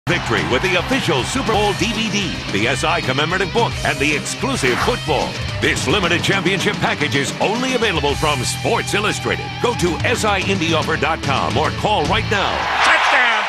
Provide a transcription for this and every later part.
Victory with the official Super Bowl DVD, the SI commemorative book, and the exclusive football. This limited championship package is only available from Sports Illustrated. Go to SIIndieoffer.com or call right now. Touchdown!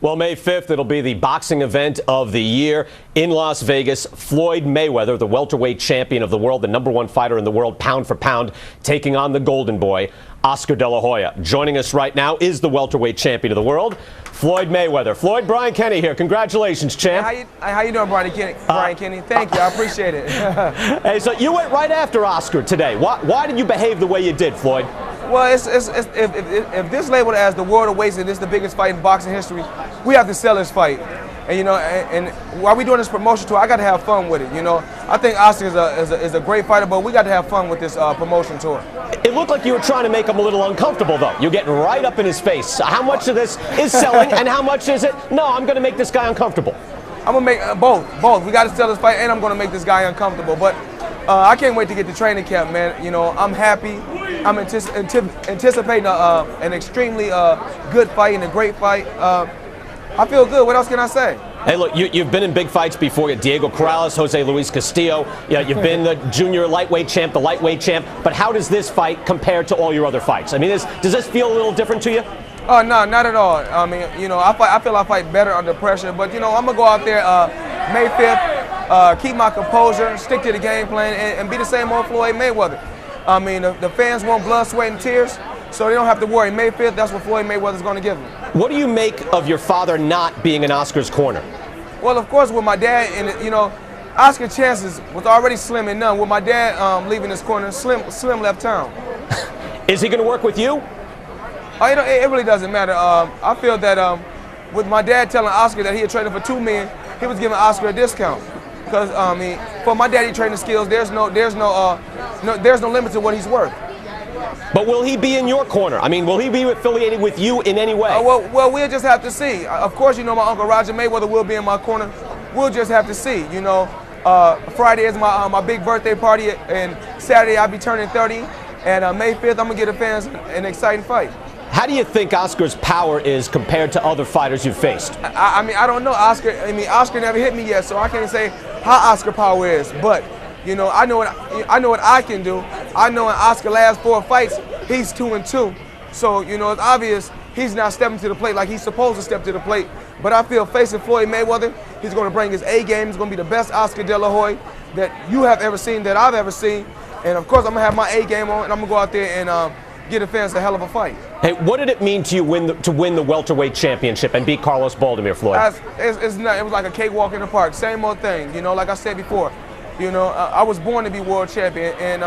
Well, May 5th, it'll be the boxing event of the year in Las Vegas. Floyd Mayweather, the welterweight champion of the world, the #1 fighter in the world, pound for pound, taking on the golden boy, Oscar De La Hoya. Joining us right now is the welterweight champion of the world, Floyd Mayweather. Floyd, Brian Kenny here. Congratulations, champ. Hey, how you doing, Brian Kenny? Thank you. I appreciate it. Hey, so you went right after Oscar today. Why did you behave the way you did, Floyd? Well, if this labeled as the world awaits and this is the biggest fight in boxing history, we have to sell this fight. And you know, and while we doing this promotion tour, I got to have fun with it. You know, I think Oscar is a great fighter, but we got to have fun with this promotion tour. It looked like you were trying to make him a little uncomfortable, though. You're getting right up in his face. How much of this is selling, and how much is it? No, I'm going to make this guy uncomfortable. I'm going to make both. We got to sell this fight, and I'm going to make this guy uncomfortable. But I can't wait to get to training camp, man. You know, I'm happy. I'm anticipating an extremely good fight and a great fight. I feel good. What else can I say? Hey, look, you've been in big fights before. Diego Corrales, Jose Luis Castillo. Yeah, you've been the junior lightweight champ, the lightweight champ. But how does this fight compare to all your other fights? I mean, does this feel a little different to you? Oh, no, not at all. I mean, you know, I feel I fight better under pressure. But, you know, I'm going to go out there May 5th, keep my composure, stick to the game plan, and be the same old Floyd Mayweather. I mean, the fans want blood, sweat, and tears, so they don't have to worry. May 5th, that's what Floyd Mayweather's going to give them. What do you make of your father not being in Oscar's corner? Well, of course, with my dad, and you know, Oscar's chances was already slim and none. With my dad leaving his corner, slim left town. Is he going to work with you? Oh, you know, it really doesn't matter. I feel that with my dad telling Oscar that he had traded for $2 million, he was giving Oscar a discount. Because I mean, for my daddy training skills, there's no limit to what he's worth. But will he be in your corner? I mean, will he be affiliated with you in any way? Well, we'll just have to see. Of course, you know, my uncle Roger Mayweather will be in my corner. We'll just have to see. You know, Friday is my big birthday party, and Saturday I'll be turning 30. And May 5th, I'm gonna give the fans an exciting fight. How do you think Oscar's power is compared to other fighters you've faced? I mean, I don't know. Oscar never hit me yet, so I can't say how Oscar power is. But you know, I know what I can do. I know in Oscar's last 4 fights, he's 2-2. So you know, it's obvious he's not stepping to the plate like he's supposed to step to the plate. But I feel facing Floyd Mayweather, he's going to bring his A game. He's going to be the best Oscar De La Hoya that you have ever seen, that I've ever seen. And of course, I'm gonna have my A game on, and I'm gonna go out there and give the fans a hell of a fight. Hey, what did it mean to you to win the welterweight championship and beat Carlos Baldomir, Floyd? It was like a cakewalk in the park. Same old thing. You know, like I said before. You know, I was born to be world champion, and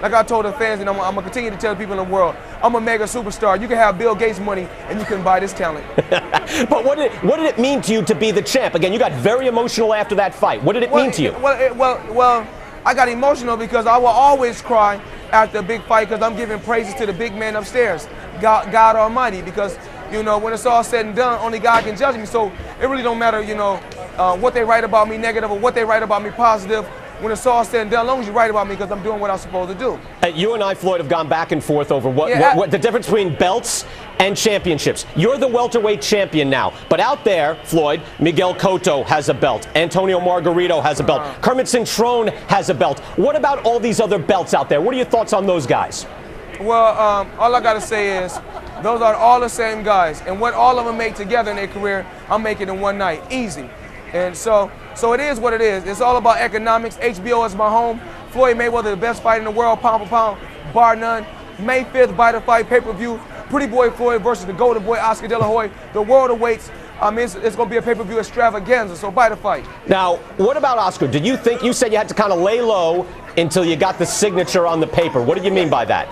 like I told the fans, and I'm gonna continue to tell people in the world, I'm a mega superstar. You can have Bill Gates money, and you can buy this talent. But what did it mean to you to be the champ? Again, you got very emotional after that fight. What did it mean to you? Well, I got emotional because I will always cry after a big fight because I'm giving praises to the big man upstairs, God Almighty, because, you know, when it's all said and done, only God can judge me. So it really don't matter, you know, what they write about me negative or what they write about me positive. When it's all said and done, as long as you write about me because I'm doing what I'm supposed to do. You and I, Floyd, have gone back and forth over what the difference between belts and championships. You're the welterweight champion now, but out there, Floyd, Miguel Cotto has a belt, Antonio Margarito has a belt, Kermit Cintrone has a belt. What about all these other belts out there? What are your thoughts on those guys? Well, all I gotta say is those are all the same guys, and what all of them make together in their career, I'm making in one night, easy. And so it is what it is. It's all about economics. HBO is my home. Floyd Mayweather, the best fighter in the world, pound for pound, bar none. May 5th, Vital Fight, pay-per-view. Pretty Boy Floyd versus the Golden Boy, Oscar De La Hoya. The world awaits. I mean, it's going to be a pay-per-view extravaganza, so buy the fight. Now, what about Oscar? Did you think, you said you had to kind of lay low until you got the signature on the paper. What did you mean by that?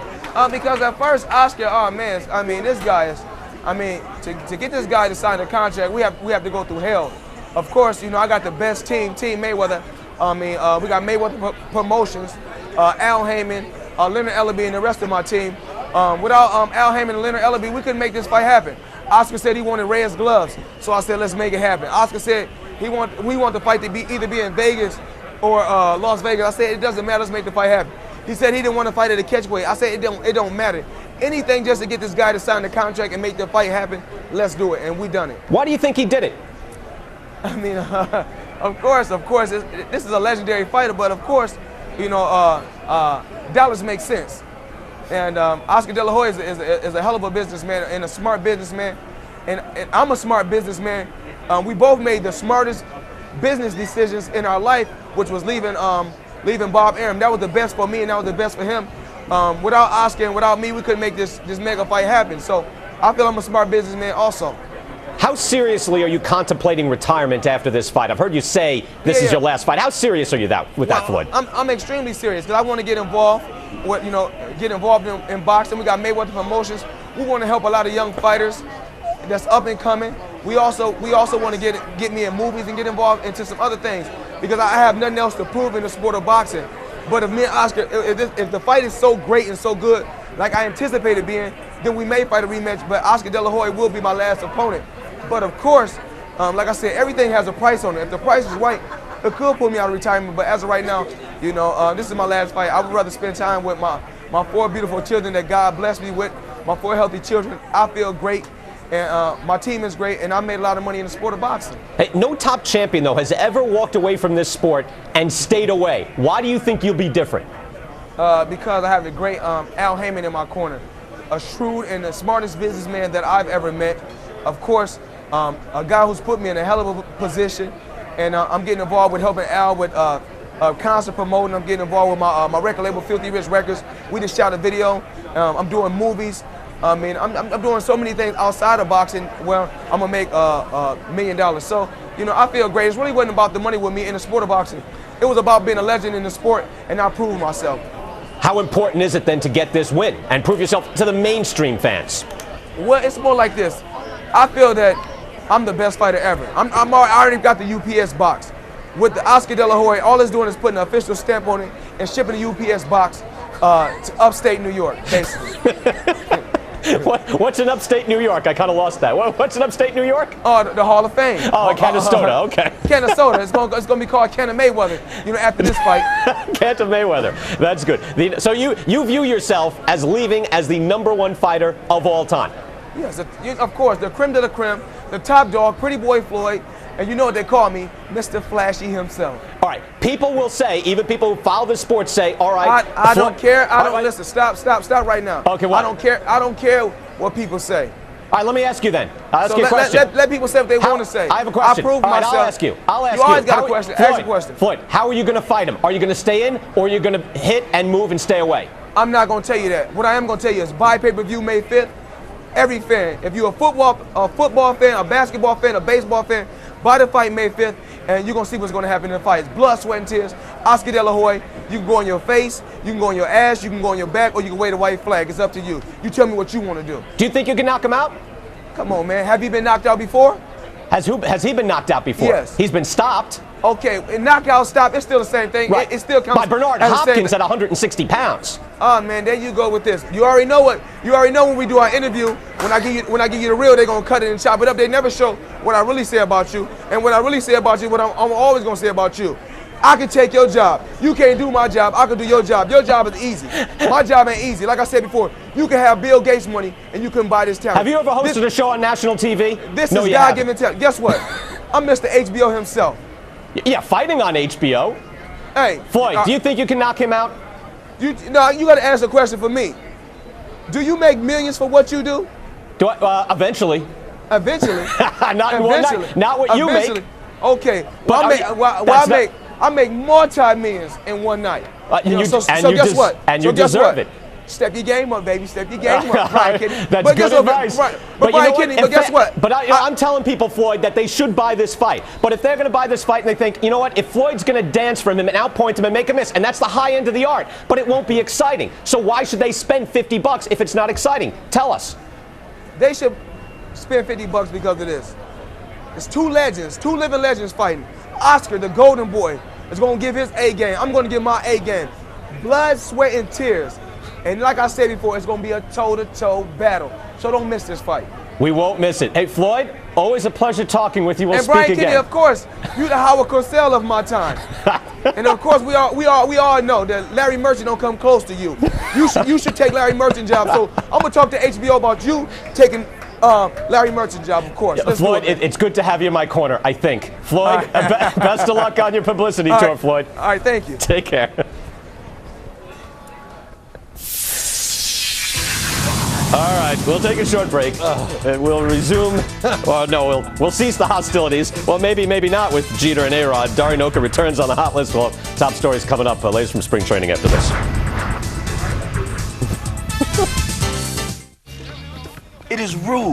Because at first, Oscar, oh man, I mean, this guy is, I mean, to get this guy to sign a contract, we have to go through hell. Of course, you know, I got the best team, Team Mayweather. I mean, we got Mayweather Promotions, Al Heyman, Leonard Ellaby, and the rest of my team. Without Al Heyman and Leonard Ellaby, we couldn't make this fight happen. Oscar said he wanted Reyes gloves, so I said, let's make it happen. Oscar said we want the fight to either be in Vegas or Las Vegas. I said, it doesn't matter, let's make the fight happen. He said he didn't want to fight at a catchweight. I said, it don't matter. anything just to get this guy to sign the contract and make the fight happen, let's do it. And we done it. Why do you think he did it? I mean, of course, this is a legendary fighter, but of course, you know, dollars make sense. And Oscar De La Hoya is a hell of a businessman and a smart businessman. And I'm a smart businessman. We both made the smartest business decisions in our life, which was leaving Bob Arum. That was the best for me, and that was the best for him. Without Oscar and without me, we couldn't make this mega fight happen. So I feel I'm a smart businessman also. How seriously are you contemplating retirement after this fight? I've heard you say this is your last fight. How serious are you with that, Floyd? I'm extremely serious because I want to get involved with, in boxing. We got Mayweather Promotions. We want to help a lot of young fighters that's up and coming. We also want to get me in movies and get involved into some other things because I have nothing else to prove in the sport of boxing. But if me and Oscar, if the fight is so great and so good, like I anticipated being, then we may fight a rematch. But Oscar De La Hoya will be my last opponent. But of course, like I said, everything has a price on it. If the price is right, it could pull me out of retirement. But as of right now, this is my last fight. I would rather spend time with my 4 beautiful children that God blessed me with, my 4 healthy children. I feel great, and my team is great, and I made a lot of money in the sport of boxing. Hey, no top champion, though, has ever walked away from this sport and stayed away. Why do you think you'll be different? Because I have the great Al Heyman in my corner, a shrewd and the smartest businessman that I've ever met. Of course, a guy who's put me in a hell of a position, and I'm getting involved with helping Al with concert promoting. I'm getting involved with my record label, Filthy Rich Records. We just shot a video. I'm doing movies. I mean, I'm doing so many things outside of boxing where I'm gonna make $1 million. So, I feel great. It really wasn't about the money with me in the sport of boxing. It was about being a legend in the sport and not proving myself. How important is it then to get this win and prove yourself to the mainstream fans? Well, it's more like this. I feel that I'm the best fighter ever. I already got the UPS box. With the Oscar De La Hoya, all it's doing is putting an official stamp on it and shipping the UPS box to upstate New York, basically. What's in upstate New York? I kind of lost that. What's in upstate New York? The Hall of Fame. Oh, Canastota, okay. Canastota. It's going to be called Can of Mayweather, after this fight. Can of Mayweather. That's good. So you view yourself as leaving as the #1 fighter of all time? Yes, of course. The creme de la creme, the top dog, Pretty Boy Floyd, and you know what they call me, Mr. Flashy himself. All right. People will say, even people who follow the sport say, all right. I don't care. Listen, stop right now. Okay, what? I don't care what people say. All right, let me ask you then. I'll ask you a question. Let people say what they want to say. I have a question. I prove myself. I'll ask you. You always got a question. Ask a question. Floyd, how are you going to fight him? Are you going to stay in, or are you going to hit and move and stay away? I'm not going to tell you that. What I am going to tell you is buy pay-per-view May 5th. Every fan, if you're a football fan, a basketball fan, a baseball fan, buy the fight May 5th, and you're going to see what's going to happen in the fight. It's blood, sweat, and tears. Oscar De La Hoya, you can go on your face, you can go on your ass, you can go on your back, or you can wave a white flag. It's up to you. You tell me what you want to do. Do you think you can knock him out? Come on, man. Have you been knocked out before? Has he been knocked out before? Yes. He's been stopped. Okay, knockout, stop, it's still the same thing. Right. It still counts. By Bernard Hopkins at 160 pounds. Oh man, there you go with this. You already know when we do our interview, when I give you the real, they're gonna cut it and chop it up. They never show what I really say about you. And what I really say about you, what I'm always gonna say about you. I can take your job. You can't do my job. I can do your job. Your job is easy. My job ain't easy. Like I said before, you can have Bill Gates money and you couldn't buy this talent. Have you ever hosted a show on national TV? This is God-given talent. Guess what? I'm Mr. HBO himself. Yeah, fighting on HBO. Hey, Floyd, do you think you can knock him out? You got to answer a question for me. Do you make millions for what you do? Do I, eventually. Eventually. Not what you make. Okay. But I make multi-millions in one night. So guess what? And you deserve it. Step your game up, baby. Step your game up. Brian Kennedy. That's good advice. But Brian Kennedy, but guess what? But I'm telling people, Floyd, that they should buy this fight. But if they're going to buy this fight and they think, you know what, if Floyd's going to dance for him and outpoint him and make a miss, and that's the high end of the art, but it won't be exciting. So why should they spend $50 if it's not exciting? Tell us. They should spend $50 because of this. It's two legends, two living legends fighting. Oscar, the golden boy, is going to give his A game. I'm going to give my A game. Blood, sweat, and tears. And like I said before, it's going to be a toe-to-toe battle. So don't miss this fight. We won't miss it. Hey, Floyd, always a pleasure talking with you. We'll and speak Brian again. Kennedy, of course, you're the Howard Cosell of my time. And of course, we all know that Larry Merchant don't come close to you. You should take Larry Merchant's job. So I'm gonna talk to HBO about you taking Larry Merchant's job, of course. Yeah, Floyd, it's good to have you in my corner, I think. Floyd, best of luck on your publicity tour, Floyd. All right, thank you. Take care. All right, we'll take a short break. We'll resume. Well, no, we'll cease the hostilities. Well, maybe not with Jeter and A-Rod. Dari Noka returns on the hot list. We'll have top stories coming up. Latest from spring training after this. It is rude